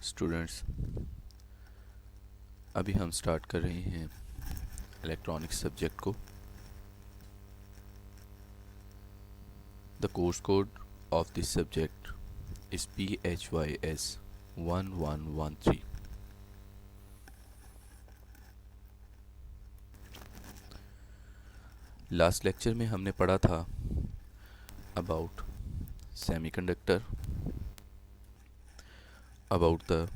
Students, अभी हम start कर रहे हैं इलेक्ट्रॉनिक्स सब्जेक्ट को। The course code of this subject is PHYS 1113। Last lecture में हमने पढ़ा था about semiconductor, about the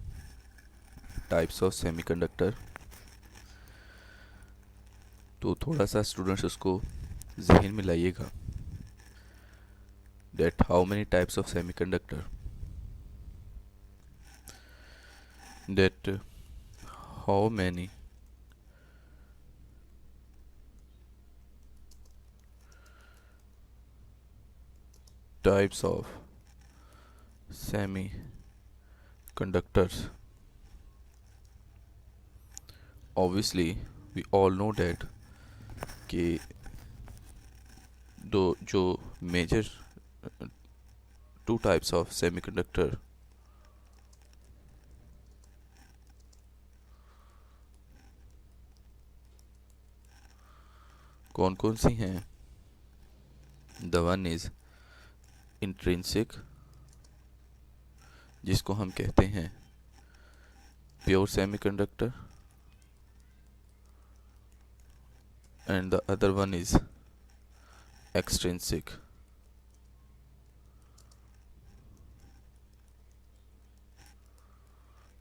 types of semiconductor. तो थोड़ा सा स्टूडेंट्स उसको जहन में लाइएगा, that how many types of semiconductor, that how many types of semiconductors. Obviously we all know that कि दो जो major two types of semiconductor कौन कौन सी हैं। द वन इज इंट्रिंसिक, जिसको हम कहते हैं pure semiconductor, and the other one is extrinsic,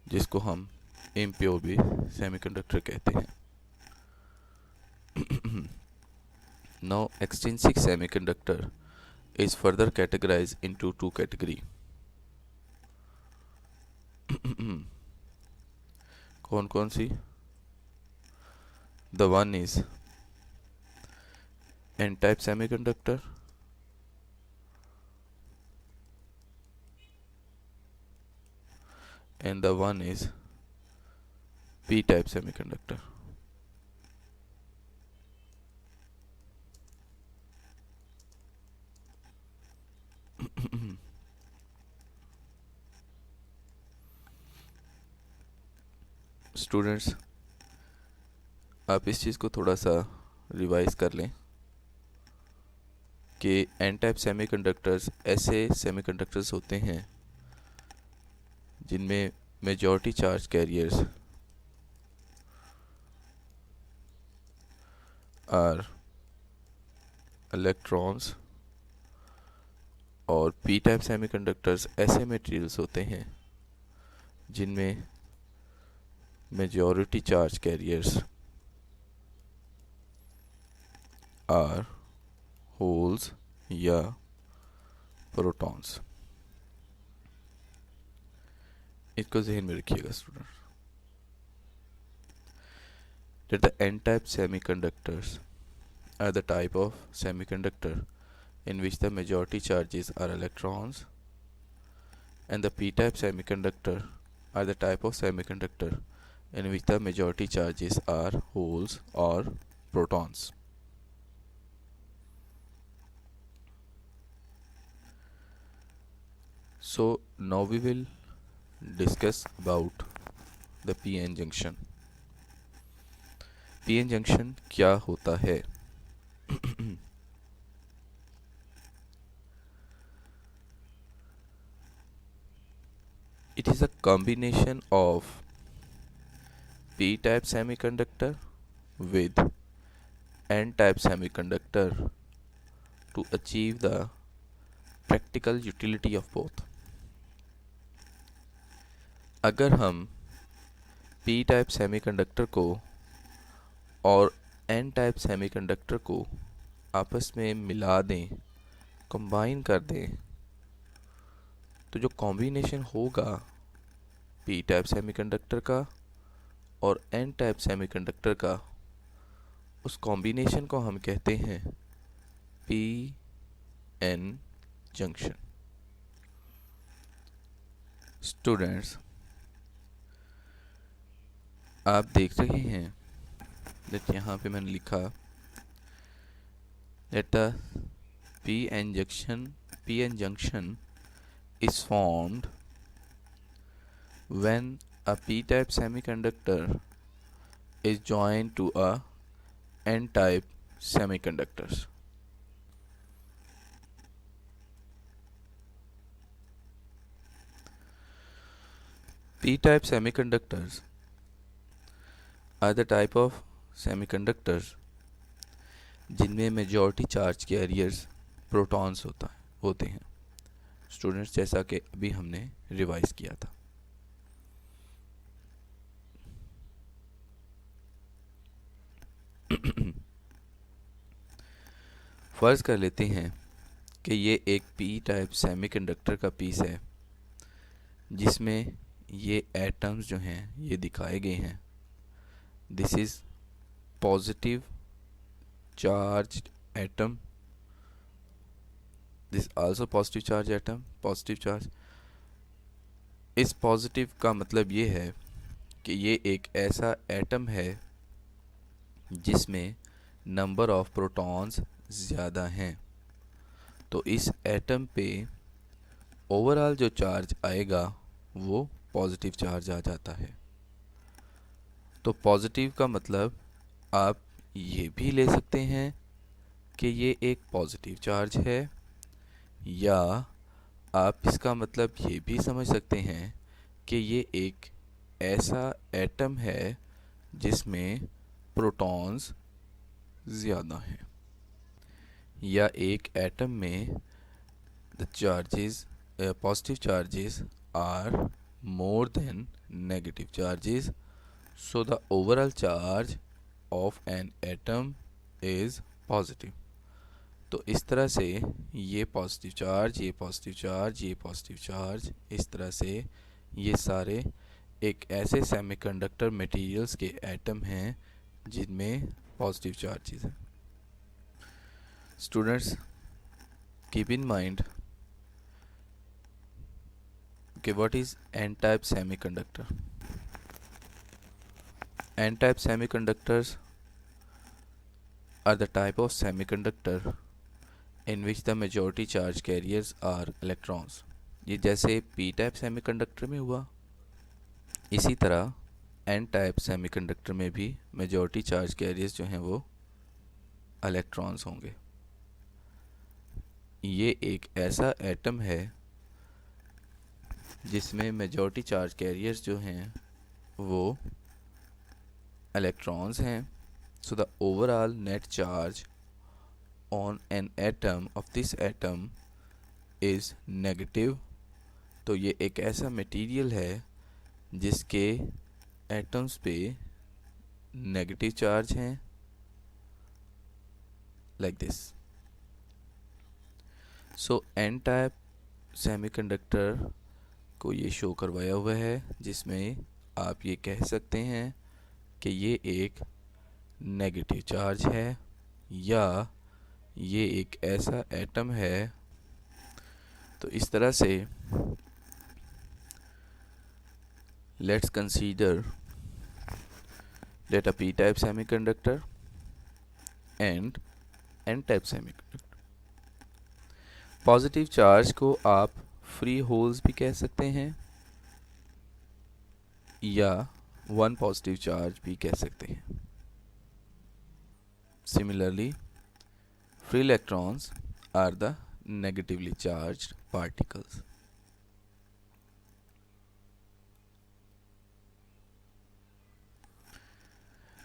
जिसको हम इम्प्योर भी सेमीकंडक्टर कहते हैं। Now extrinsic semiconductor is further categorized into two category. कौन कौन सी? The one is N-type semiconductor, and the one is P-type semiconductor. Students, आप इस चीज़ को थोड़ा सा रिवाइज कर लें कि एन टाइप सेमीकंडक्टर्स ऐसे सेमीकंडक्टर्स होते हैं जिनमें majority charge carriers are electrons, और पी टाइप सेमीकंडक्टर्स ऐसे मटेरियल्स होते हैं जिनमें majority charge carriers are holes या प्रोटॉन्स। इसको जहन में रखिएगा student, that the n-type semiconductors are the type of semiconductor in which the majority charges are electrons, and the p-type semiconductor are the type of semiconductor in which the majority charges are holes or protons. So now we will discuss about the p-n junction. p-n junction क्या होता है? It is a combination of p-type semiconductor with n-type semiconductor to achieve the practical utility of both. अगर हम p type semiconductor को और n type semiconductor को आपस में मिला दें, कंबाइन कर दें, तो जो कॉम्बिनेशन होगा p टाइप सेमीकंडक्टर का और n टाइप सेमीकंडक्टर का, उस कॉम्बिनेशन को हम कहते हैं p-n जंक्शन। स्टूडेंट्स, आप देख रहे हैं that यहाँ पे मैंने लिखा that the p-n junction is formed when a p-type semiconductor is joined to a n-type semiconductors. P-type semiconductors are the type of semiconductors जिनमें मेजॉरिटी चार्ज कैरियर्स प्रोटॉन्स होते हैं स्टूडेंट्स, जैसा कि अभी हमने रिवाइज किया था। फर्ज कर लेते हैं कि ये एक पी टाइप सेमीकंडक्टर का पीस है जिसमें ये एटम्स जो हैं ये दिखाए गए हैं। This is positive charged atom, this also positive charge atom, positive charge. इस पॉजिटिव का मतलब ये है कि ये एक ऐसा एटम है जिसमें नंबर ऑफ प्रोटॉन्स ज़्यादा हैं, तो इस एटम पे ओवरऑल जो चार्ज आएगा वो पॉजिटिव चार्ज आ जाता है। तो पॉजिटिव का मतलब आप ये भी ले सकते हैं कि ये एक पॉजिटिव चार्ज है, या आप इसका मतलब ये भी समझ सकते हैं कि ये एक ऐसा एटम है जिसमें प्रोटॉन्स ज़्यादा हैं, या एक एटम में the charges positive charges are more than negative charges, so the overall charge of an atom is positive। तो इस तरह से ये पॉजिटिव चार्ज, ये पॉजिटिव चार्ज, ये पॉजिटिव चार्ज, इस तरह से ये सारे एक ऐसे सेमीकंडक्टर मटेरियल्स के एटम हैं जिनमें पॉजिटिव चार्जेस हैं। स्टूडेंट्स, कीप इन माइंड कि what is an type semiconductor. N-type semiconductors are the type of semiconductor in which the majority charge carriers are electrons। ये जैसे P-type semiconductor में हुआ, इसी तरह N-type semiconductor में भी majority charge carriers जो हैं वो electrons होंगे। ये एक ऐसा एटम है जिसमें majority charge carriers जो हैं वो electrons हैं। So the overall net charge on an atom of this atom is negative। तो ये एक ऐसा मटेरियल है जिसके एटम्स पे नेगेटिव चार्ज हैं, like this. So N type semiconductor को ये शो करवाया हुआ है जिसमें आप ये कह सकते हैं कि ये एक नेगेटिव चार्ज है, या ये एक ऐसा एटम है। तो इस तरह से let's consider that a p-type semiconductor and n-type semiconductor। Positive charge को आप फ्री होल्स भी कह सकते हैं या वन पॉजिटिव चार्ज भी कह सकते हैं। Similarly free electrons are the negatively charged particles.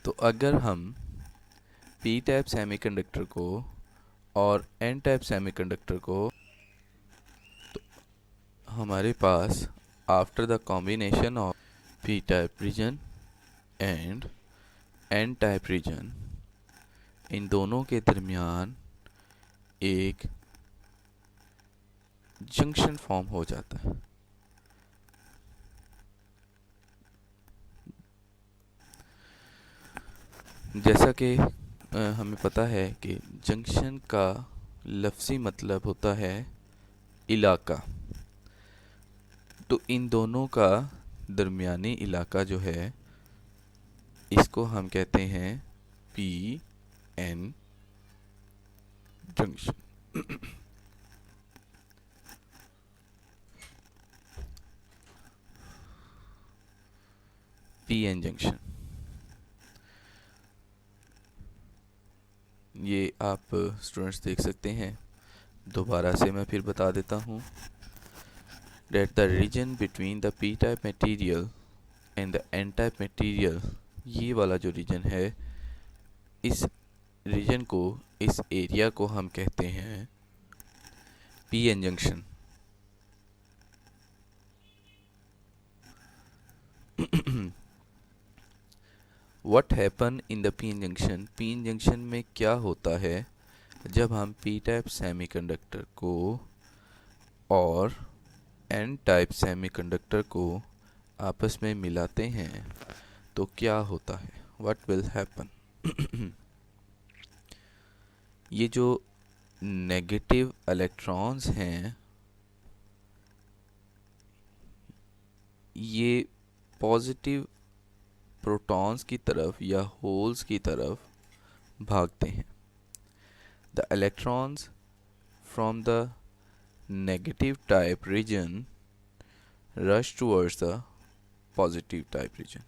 तो अगर हम पी टाइप सेमीकंडक्टर को और एन टाइप सेमीकंडक्टर को, तो हमारे पास after the combination of P type region and N type region, इन दोनों के दरमियान एक जंक्शन फॉर्म हो जाता है। जैसा कि हमें पता है कि जंक्शन का लफ्ज़ी मतलब होता है इलाका। तो इन दोनों का दरमियानी इलाका जो है इसको हम कहते हैं P N junction. P N junction. ये आप स्टूडेंट्स देख सकते हैं। दोबारा से मैं फिर बता देता हूँ that the region between the p-type material and the n-type material, ये वाला जो रीजन है, इस रीजन को, इस एरिया को हम कहते हैं P N junction. What happen in the P N junction, P N junction में क्या होता है जब हम पी टाइप सेमीकंडक्टर को और एन टाइप सेमीकंडक्टर को आपस में मिलाते हैं तो क्या होता है, व्हाट विल हैपन। ये जो नेगेटिव इलेक्ट्रॉन्स हैं ये पॉजिटिव प्रोटॉन्स की तरफ या होल्स की तरफ भागते हैं। The electrons from the negative type region rush towards the positive type region.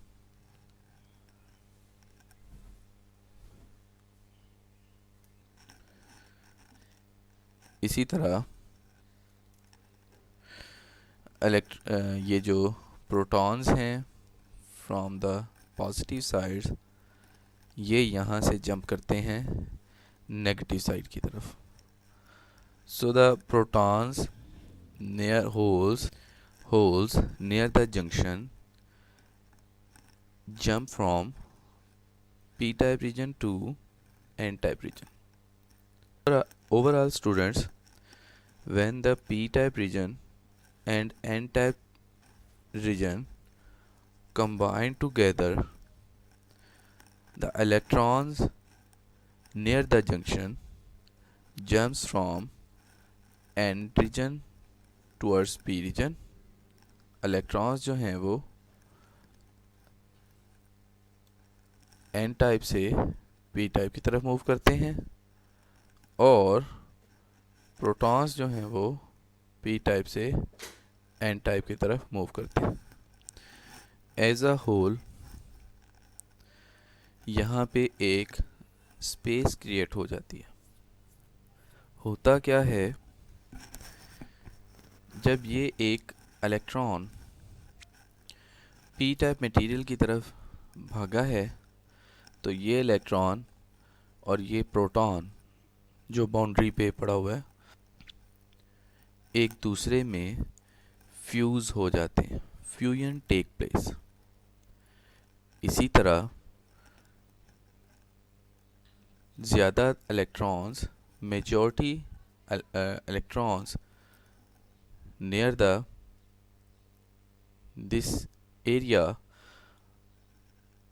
इसी तरह ये जो प्रोटॉन्स हैं फ्रॉम द पॉजिटिव साइड्स, ये यहाँ से जंप करते हैं नेगेटिव साइड की तरफ। So the protons near holes near the junction jump from p-type region to n-type region. Overall students, when the p-type region and n-type region combine together, the electrons near the junction jumps from n region towards p region. electrons जो हैं वो n type से p type की तरफ move करते हैं और protons जो हैं वो p टाइप से n टाइप की तरफ मूव करते हैं। एज अ होल यहाँ पे एक स्पेस क्रिएट हो जाती है। होता क्या है, जब ये एक इलेक्ट्रॉन p टाइप मटेरियल की तरफ भागा है तो ये इलेक्ट्रॉन और ये प्रोटॉन जो बाउंड्री पे पड़ा हुआ है एक दूसरे में फ्यूज हो जाते हैं, फ्यूजन टेक प्लेस। इसी तरह ज़्यादा electrons, majority electrons near the this area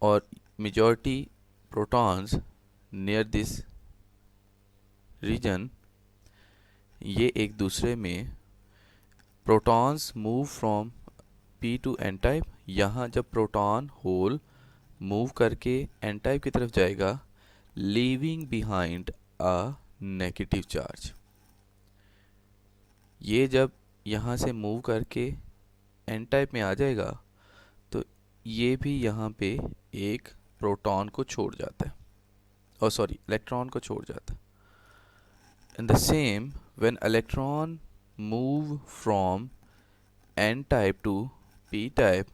और majority protons near this region, ये एक दूसरे में protons move from p to n type. यहाँ जब प्रोटॉन होल मूव करके n टाइप की तरफ जाएगा, leaving behind a negative charge. ये जब यहाँ से मूव करके n टाइप में आ जाएगा तो ये भी यहाँ पे एक प्रोटॉन को छोड़ जाता है, और सॉरी इलेक्ट्रॉन को छोड़ जाता है। And the same, when electron move from n type to p type,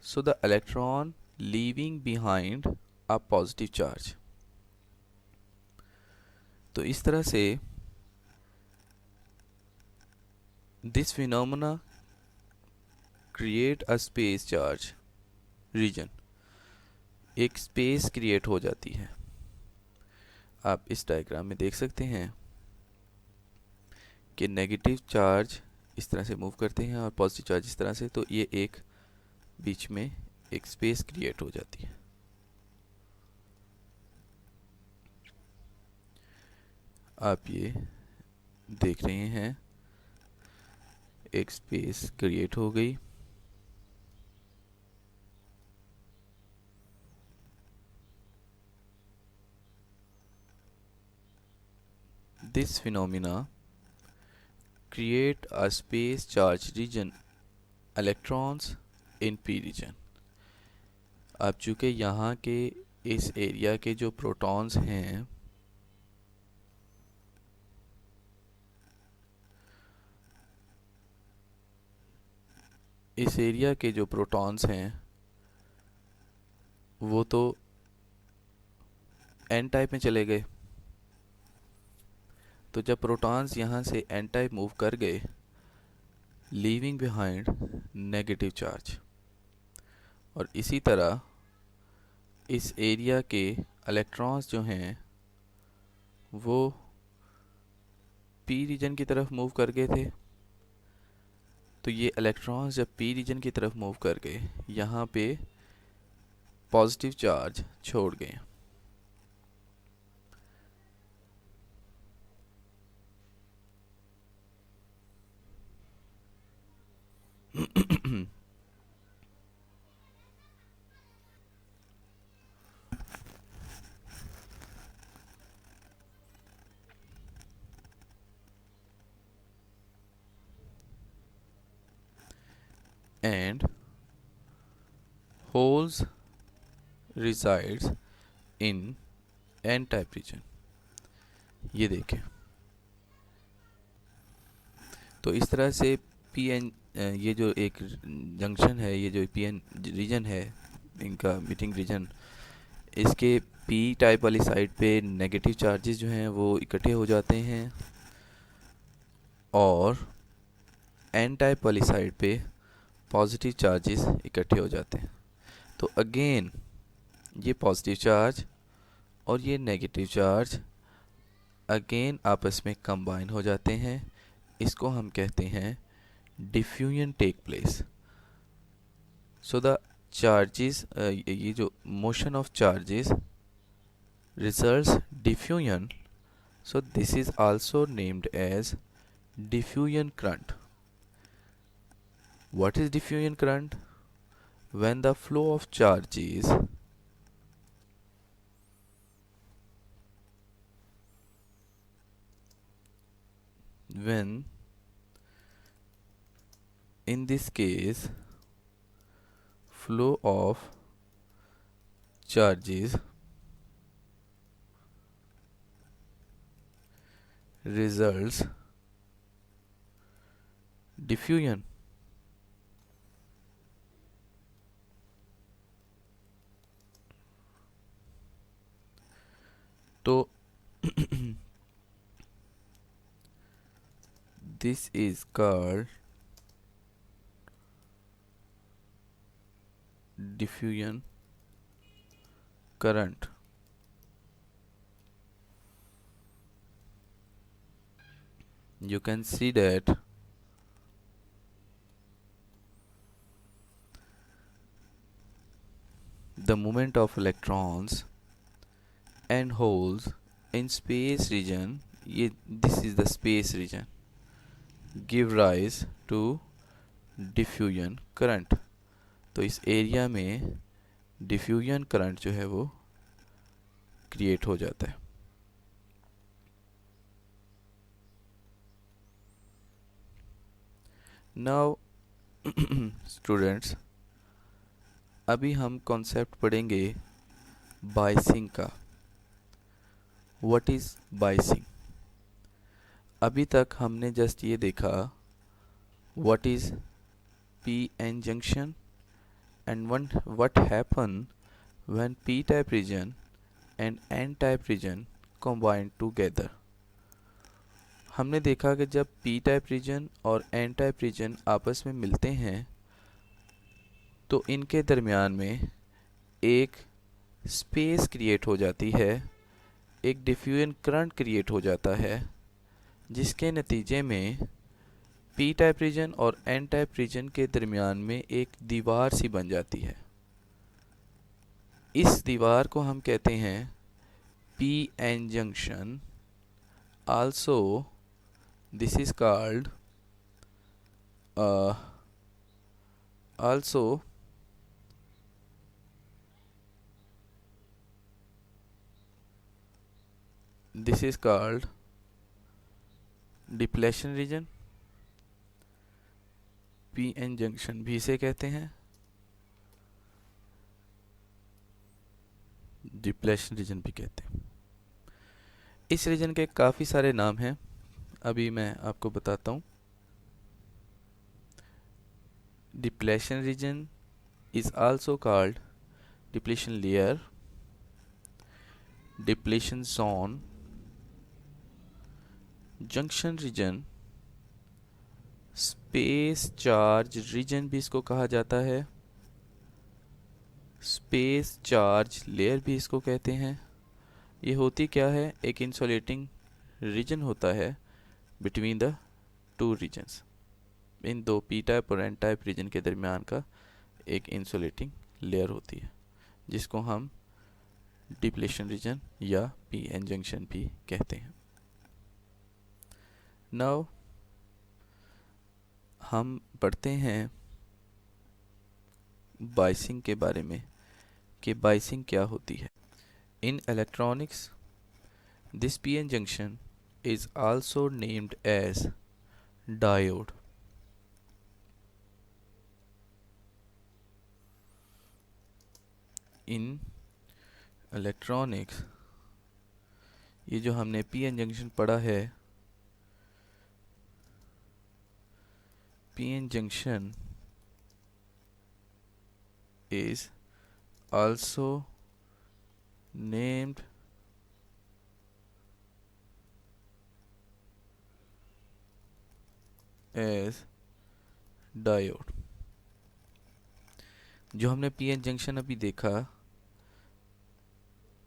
so the electron leaving behind a positive charge. तो इस तरह से this phenomena create a space charge region, एक स्पेस क्रिएट हो जाती है। आप इस डायग्राम में देख सकते हैं कि नेगेटिव चार्ज इस तरह से मूव करते हैं और पॉजिटिव चार्ज इस तरह से, तो ये एक बीच में एक स्पेस क्रिएट हो जाती है। आप ये देख रहे हैं एक स्पेस क्रिएट हो गई। This phenomena create a space charge region, electrons in p region। अब चूँकि यहाँ के इस एरिया के जो प्रोटॉन्स हैं इस एरिया के जो प्रोटॉन्स हैं वो तो एन टाइप में चले गए। तो जब प्रोटॉन्स यहाँ से एन टाइप मूव कर गए, लीविंग बिहाइंड नेगेटिव चार्ज, और इसी तरह इस एरिया के इलेक्ट्रॉन्स जो हैं वो पी रीजन की तरफ मूव कर गए थे। तो ये इलेक्ट्रॉन्स जब पी रीजन की तरफ मूव कर गए, यहाँ पे पॉजिटिव चार्ज छोड़ गए। and holes resides in n type region। ये देखें, तो इस तरह से पी एन ये जो एक जंक्शन है, ये जो पी एन रीजन है इनका मीटिंग रीजन, इसके पी टाइप वाली साइड पे नेगेटिव चार्जेस जो हैं वो इकट्ठे हो जाते हैं और एन टाइप वाली साइड पे पॉजिटिव चार्जेस इकट्ठे हो जाते हैं। तो अगेन ये पॉजिटिव चार्ज और ये नेगेटिव चार्ज अगेन आपस में कंबाइन हो जाते हैं। इसको हम कहते हैं diffusion take place. So the charges, ये जो motion of charges results diffusion, so this is also named as diffusion current। What is diffusion current? When the flow of charges when in this case flow of charges results diffusion। तो this is called diffusion current। You can see that the movement of electrons and holes in space region, this is the space region, give rise to diffusion current। तो इस area में diffusion current जो है वो create हो जाता है। Now students, अभी हम कॉन्सेप्ट पढ़ेंगे बाइसिंग का। What is biasing? अभी तक हमने जस्ट ये देखा what is P N junction and what happen when p type region and n type region combine together। हमने देखा कि जब p टाइप रीजन और n टाइप रीजन आपस में मिलते हैं तो इनके दरमियान में एक स्पेस क्रिएट हो जाती है, एक डिफ्यूजन करंट क्रिएट हो जाता है, जिसके नतीजे में पी टाइप रीजन और एन टाइप रीजन के दरमियान में एक दीवार सी बन जाती है। इस दीवार को हम कहते हैं P N junction. Also this is called also this is called depletion region. P N junction भी इसे कहते हैं। डिप्लेशन रीजन भी कहते हैं। इस रीजन के काफ़ी सारे नाम हैं, अभी मैं आपको बताता हूँ। Depletion region is also called depletion layer, depletion zone, junction region, space charge region भी इसको कहा जाता है, स्पेस चार्ज लेयर भी इसको कहते हैं। ये होती क्या है, एक इंसुलेटिंग रीजन होता है बिटवीन द टू रीजन्स। इन दो पी टाइप और एन टाइप रीजन के दरमियान का एक इंसुलेटिंग लेयर होती है, जिसको हम डिप्लेशन रीजन या पी एन जंक्शन भी कहते हैं। नाउ हम पढ़ते हैं बाइसिंग के बारे में कि बाइसिंग क्या होती है। In electronics this PN junction is also named as diode. In electronics ये जो हमने पीएन जंक्शन पढ़ा है, PN junction is also named as diode. जो हमने पीएन जंक्शन अभी देखा,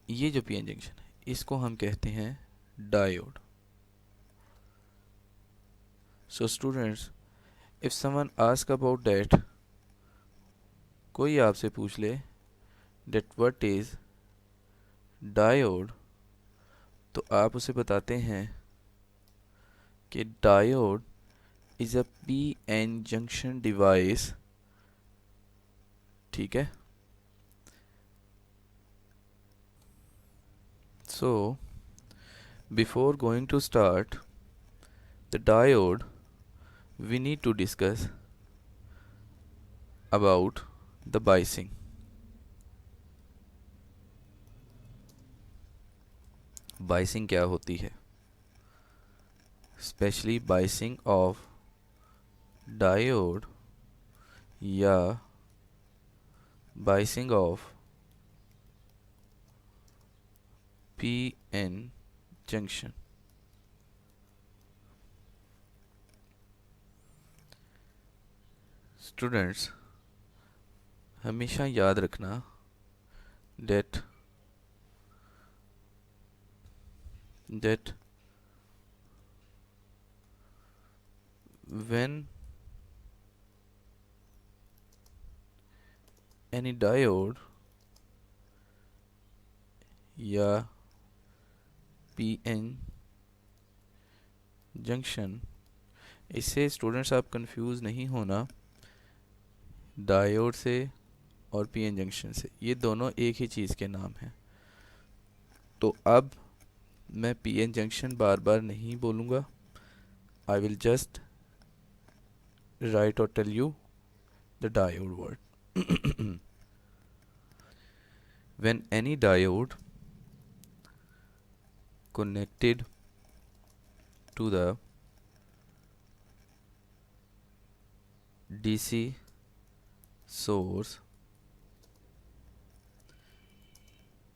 ये जो पीएन जंक्शन है इसको हम कहते हैं diode. So students, if someone ask about that, कोई आपसे पूछ ले दैट व्हाट इज डायोड, तो आप उसे बताते हैं कि diode is a PN junction device. ठीक है, so before going to start the diode, we need to discuss about the biasing. Biasing क्या होती है? Especially biasing of diode या biasing of PN junction. Students, हमेशा याद रखना that when any diode या PN जंक्शन, इससे स्टूडेंट्स आप कंफ्यूज नहीं होना डायोड से और पीएन जंक्शन से, ये दोनों एक ही चीज़ के नाम हैं। तो अब मैं पीएन जंक्शन बार बार नहीं बोलूँगा, आई विल जस्ट राइट और tell you the diode word. When any diode connected to the DC source,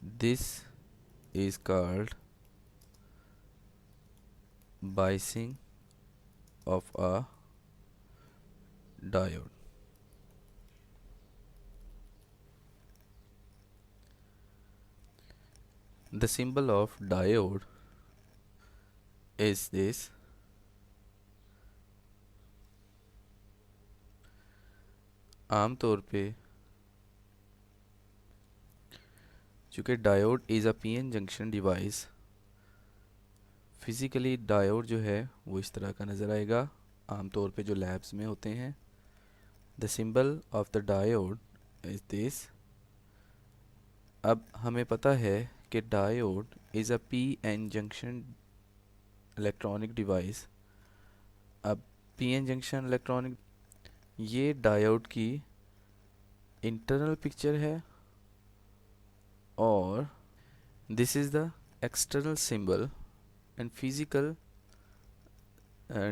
this is called biasing of a diode. The symbol of diode is this. आमतौर पे चूँकि diode is a PN junction device, physically diode जो है वो इस तरह का नज़र आएगा, आमतौर पे जो लैब्स में होते हैं। The symbol of the diode is this. अब हमें पता है कि diode is a PN junction electronic device. अब पीएन जंक्शन इलेक्ट्रॉनिक, ये डायोड की इंटरनल पिक्चर है और This is the external symbol and physical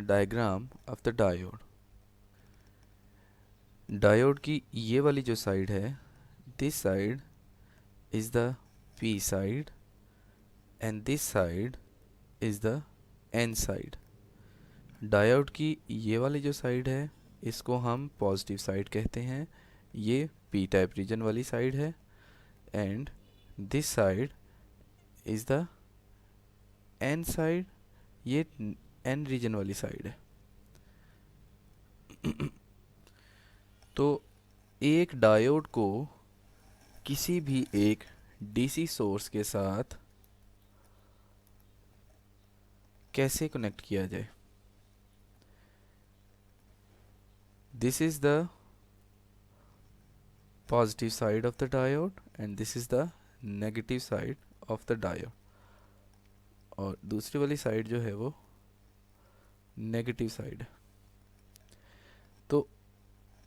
diagram of the diode. Diode की ये वाली जो साइड है, this side is the P side and this side is the N side. Diode की ये वाली जो साइड है इसको हम पॉजिटिव साइड कहते हैं, ये P टाइप रीजन वाली साइड है, and this side is the N side, ये N रीजन वाली साइड है. तो एक डायोड को किसी भी एक डीसी सोर्स के साथ कैसे कनेक्ट किया जाए. This is the positive side of the diode and this is the negative side of the diode, और दूसरी वाली साइड जो है वो नेगेटिव साइड है. तो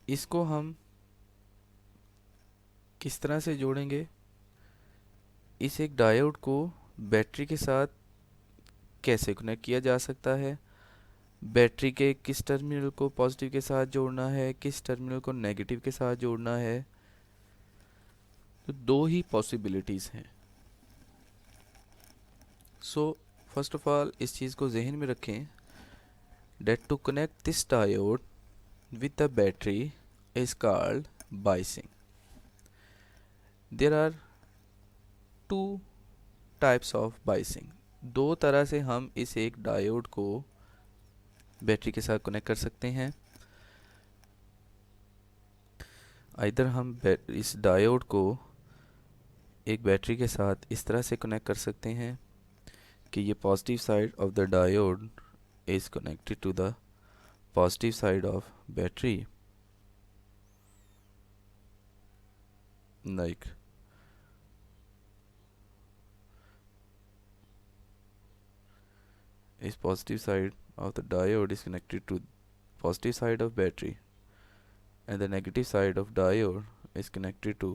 इसको हम किस तरह से जोड़ेंगे. इस एक डायोड को बैटरी के साथ कैसे कनेक्ट किया जा सकता है, बैटरी के किस टर्मिनल को पॉजिटिव के साथ जोड़ना है, किस टर्मिनल को नेगेटिव के साथ जोड़ना है. तो दो ही पॉसिबिलिटीज़ हैं. सो फर्स्ट ऑफ ऑल इस चीज़ को जहन में रखें, that to connect this diode with the battery is called biasing. There are two types of biasing. दो तरह से हम इस एक डायोड को बैटरी के साथ कनेक्ट कर सकते हैं. इधर हम इस डायोड को एक बैटरी के साथ इस तरह से कनेक्ट कर सकते हैं कि ये positive side of the diode is connected to the positive side of battery, like is positive side of the diode is connected to positive side of battery and the negative side of diode is connected to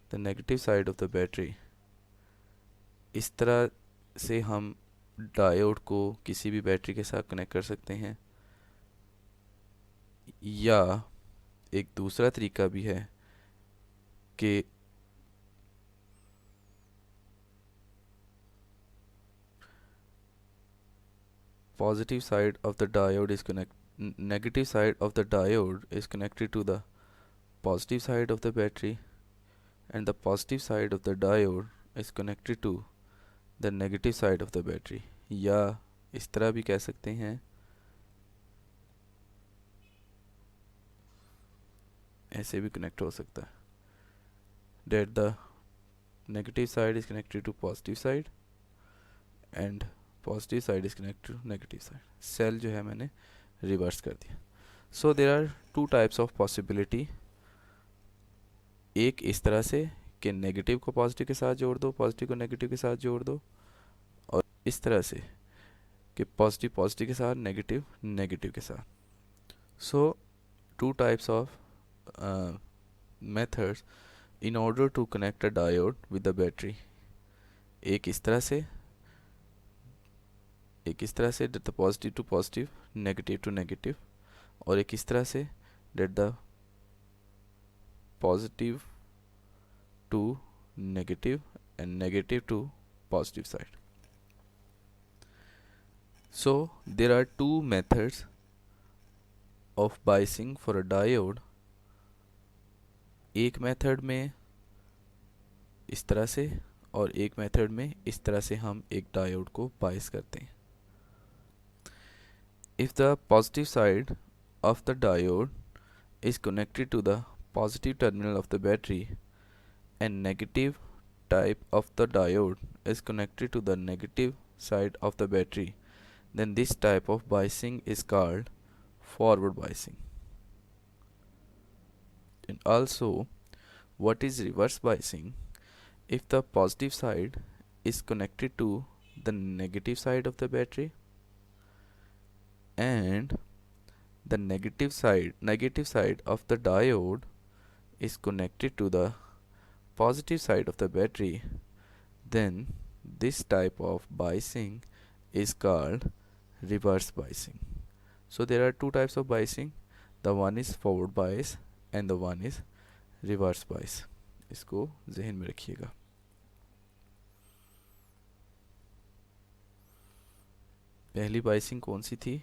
the negative side of the battery. इस तरह से हम diode को किसी भी battery के साथ connect कर सकते हैं. या एक दूसरा तरीका भी है कि positive side of the diode is negative side of the diode is connected to the positive side of the battery and the positive side of the diode is connected to the negative side of the battery. या इस तरह भी कह सकते हैं, ऐसे भी connect हो सकता है, that the negative side is connected to positive side and positive side is connected to negative side. Cell जो है मैंने रिवर्स कर दिया. So there are two types of possibility. एक इस तरह से कि नेगेटिव को पॉजिटिव के साथ जोड़ दो, पॉजिटिव को नेगेटिव के साथ जोड़ दो, और इस तरह से कि पॉजिटिव पॉजिटिव के साथ, नेगेटिव नेगेटिव के साथ. So two types of methods in order to connect a diode with the battery. एक इस तरह से, एक इस तरह से that the positive to positive, negative to negative, और एक इस तरह से that the positive to negative and negative to positive side. So there are two methods of biasing for a diode. एक मेथड में इस तरह से और एक मेथड में इस तरह से हम एक डायोड को बायस करते हैं. If the positive side of the diode is connected to the positive terminal of the battery and negative type of the diode is connected to the negative side of the battery, then this type of biasing is called forward biasing. And also, what is reverse biasing? If the positive side is connected to the negative side of the battery and the negative side of the diode is connected to the positive side of the battery, then This type of biasing is called reverse biasing. So there are two types of biasing. The one is forward bias and the one is reverse bias. इसको जहन में रखिएगा. पहली biasing कौन सी थी?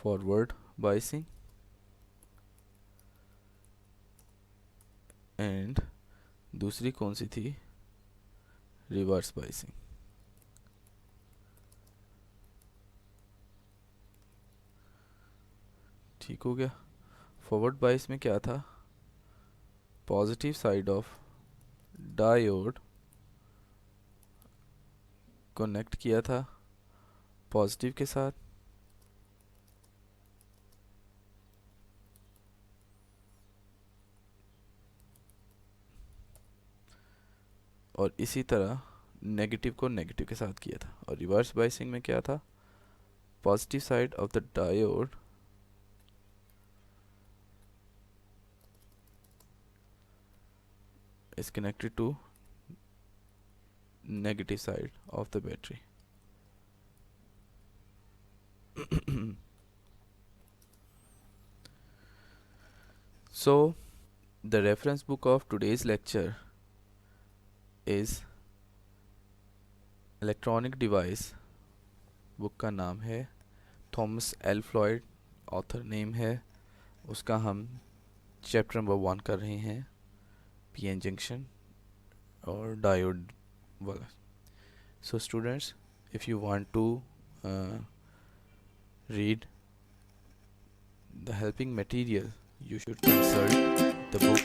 Forward biasing. And दूसरी कौन सी थी? Reverse biasing. ठीक हो गया. फॉरवर्ड बाइस में क्या था? Positive side of diode connect किया था पॉजिटिव के साथ, और इसी तरह नेगेटिव को नेगेटिव के साथ किया था. और रिवर्स बाइसिंग में क्या था? Positive side of the diode is connected to negative side of the battery. So the reference book of today's lecture is electronic device. Book का नाम है Thomas L Floyd, author name है उसका. हम chapter number 1 कर रहे हैं, PN junction और डायोड वाला. So students, if you want to read the helping material, you should consult the book